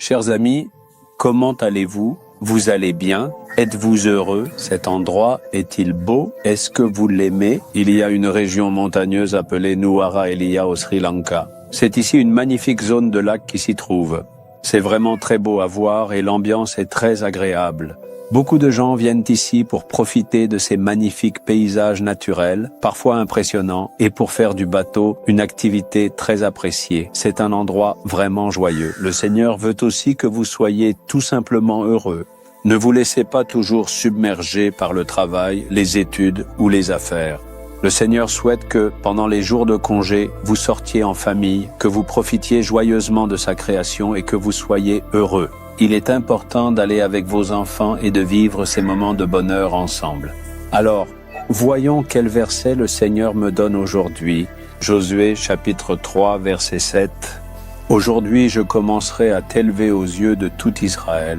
Chers amis, comment allez-vous? Vous allez bien? Êtes-vous heureux? Cet endroit est-il beau? Est-ce que vous l'aimez? Il y a une région montagneuse appelée Nuwara Eliya au Sri Lanka. C'est ici une magnifique zone de lac qui s'y trouve. C'est vraiment très beau à voir et l'ambiance est très agréable. Beaucoup de gens viennent ici pour profiter de ces magnifiques paysages naturels, parfois impressionnants, et pour faire du bateau une activité très appréciée. C'est un endroit vraiment joyeux. Le Seigneur veut aussi que vous soyez tout simplement heureux. Ne vous laissez pas toujours submerger par le travail, les études ou les affaires. Le Seigneur souhaite que, pendant les jours de congé, vous sortiez en famille, que vous profitiez joyeusement de sa création et que vous soyez heureux. Il est important d'aller avec vos enfants et de vivre ces moments de bonheur ensemble. Alors, voyons quel verset le Seigneur me donne aujourd'hui. Josué chapitre 3 verset 7. « Aujourd'hui je commencerai à t'élever aux yeux de tout Israël.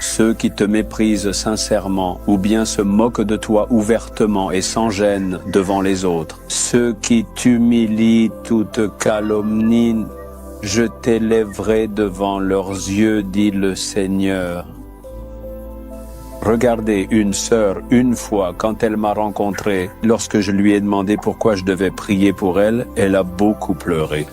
Ceux qui te méprisent sincèrement ou bien se moquent de toi ouvertement et sans gêne devant les autres, ceux qui t'humilient ou te calomnient, je t'élèverai devant leurs yeux, dit le Seigneur. » Regardez, une sœur, une fois, quand elle m'a rencontré, lorsque je lui ai demandé pourquoi je devais prier pour elle, elle a beaucoup pleuré.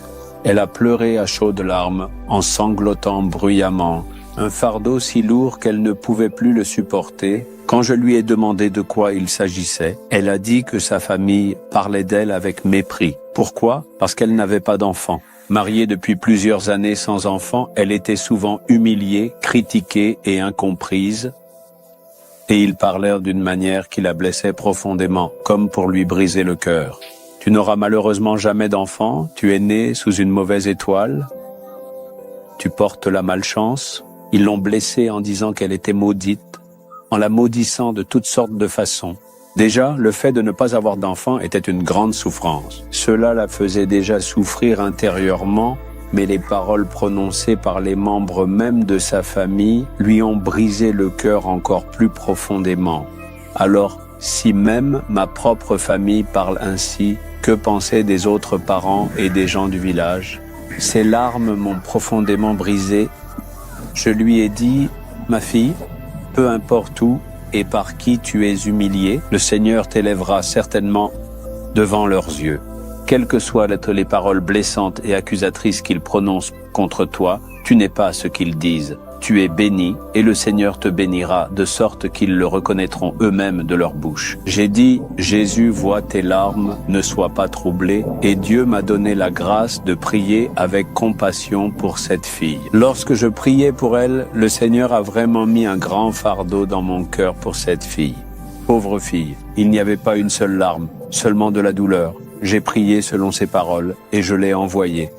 Elle a pleuré à chaudes larmes, en sanglotant bruyamment, un fardeau si lourd qu'elle ne pouvait plus le supporter. Quand je lui ai demandé de quoi il s'agissait, elle a dit que sa famille parlait d'elle avec mépris. Pourquoi? Parce qu'elle n'avait pas d'enfant. Mariée depuis plusieurs années sans enfant, elle était souvent humiliée, critiquée et incomprise. Et ils parlèrent d'une manière qui la blessait profondément, comme pour lui briser le cœur. « Tu n'auras malheureusement jamais d'enfant, tu es né sous une mauvaise étoile, tu portes la malchance. » Ils l'ont blessée en disant qu'elle était maudite, en la maudissant de toutes sortes de façons. Déjà, le fait de ne pas avoir d'enfant était une grande souffrance. Cela la faisait déjà souffrir intérieurement, mais les paroles prononcées par les membres même de sa famille lui ont brisé le cœur encore plus profondément. Alors, si même ma propre famille parle ainsi, que penser des autres parents et des gens du village? Ces larmes m'ont profondément brisé. Je lui ai dit, ma fille, peu importe où et par qui tu es humiliée, le Seigneur t'élèvera certainement devant leurs yeux. Quelles que soient les paroles blessantes et accusatrices qu'ils prononcent contre toi, tu n'es pas ce qu'ils disent. Tu es béni et le Seigneur te bénira de sorte qu'ils le reconnaîtront eux-mêmes de leur bouche. J'ai dit, Jésus voit tes larmes, ne sois pas troublé, et Dieu m'a donné la grâce de prier avec compassion pour cette fille. Lorsque je priais pour elle, le Seigneur a vraiment mis un grand fardeau dans mon cœur pour cette fille. Pauvre fille, il n'y avait pas une seule larme, seulement de la douleur. J'ai prié selon ses paroles et je l'ai envoyée.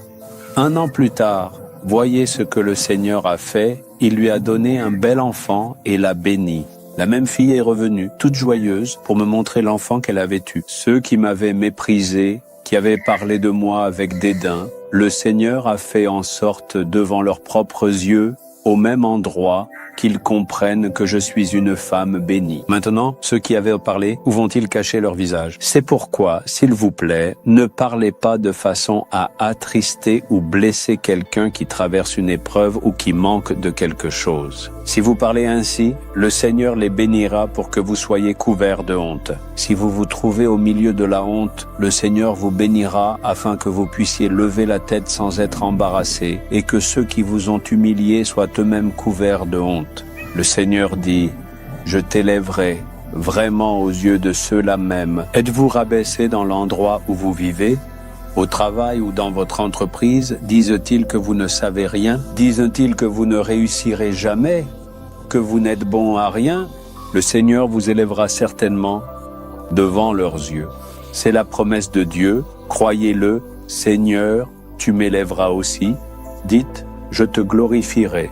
1 an plus tard, voyez ce que le Seigneur a fait, il lui a donné un bel enfant et l'a béni. La même fille est revenue, toute joyeuse, pour me montrer l'enfant qu'elle avait eu. Ceux qui m'avaient méprisé, qui avaient parlé de moi avec dédain, le Seigneur a fait en sorte devant leurs propres yeux, au même endroit, qu'ils comprennent que je suis une femme bénie. Maintenant, ceux qui avaient parlé, où vont-ils cacher leur visage? C'est pourquoi, s'il vous plaît, ne parlez pas de façon à attrister ou blesser quelqu'un qui traverse une épreuve ou qui manque de quelque chose. Si vous parlez ainsi, le Seigneur les bénira pour que vous soyez couverts de honte. Si vous vous trouvez au milieu de la honte, le Seigneur vous bénira afin que vous puissiez lever la tête sans être embarrassés et que ceux qui vous ont humiliés soient eux-mêmes couverts de honte. Le Seigneur dit, « Je t'élèverai vraiment aux yeux de ceux-là même. » Êtes-vous rabaissé dans l'endroit où vous vivez? Au travail ou dans votre entreprise, disent-ils que vous ne savez rien? Disent-ils que vous ne réussirez jamais? Que vous n'êtes bon à rien? Le Seigneur vous élèvera certainement devant leurs yeux. C'est la promesse de Dieu, croyez-le, Seigneur, tu m'élèveras aussi. Dites, je te glorifierai.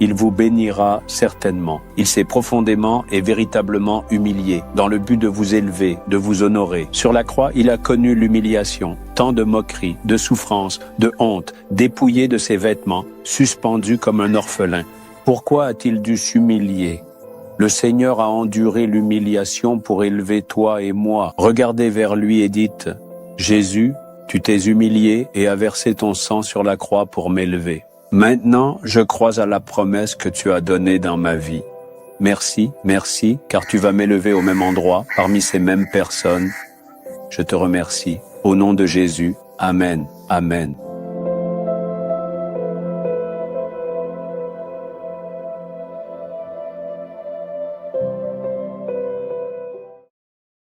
Il vous bénira certainement. Il s'est profondément et véritablement humilié, dans le but de vous élever, de vous honorer. Sur la croix, il a connu l'humiliation, tant de moqueries, de souffrances, de honte, dépouillé de ses vêtements, suspendu comme un orphelin. Pourquoi a-t-il dû s'humilier? Le Seigneur a enduré l'humiliation pour élever toi et moi. Regardez vers lui et dites, « Jésus, tu t'es humilié et as versé ton sang sur la croix pour m'élever. » Maintenant, je crois à la promesse que tu as donnée dans ma vie. Merci, merci, car tu vas m'élever au même endroit, parmi ces mêmes personnes. Je te remercie. Au nom de Jésus, Amen, Amen.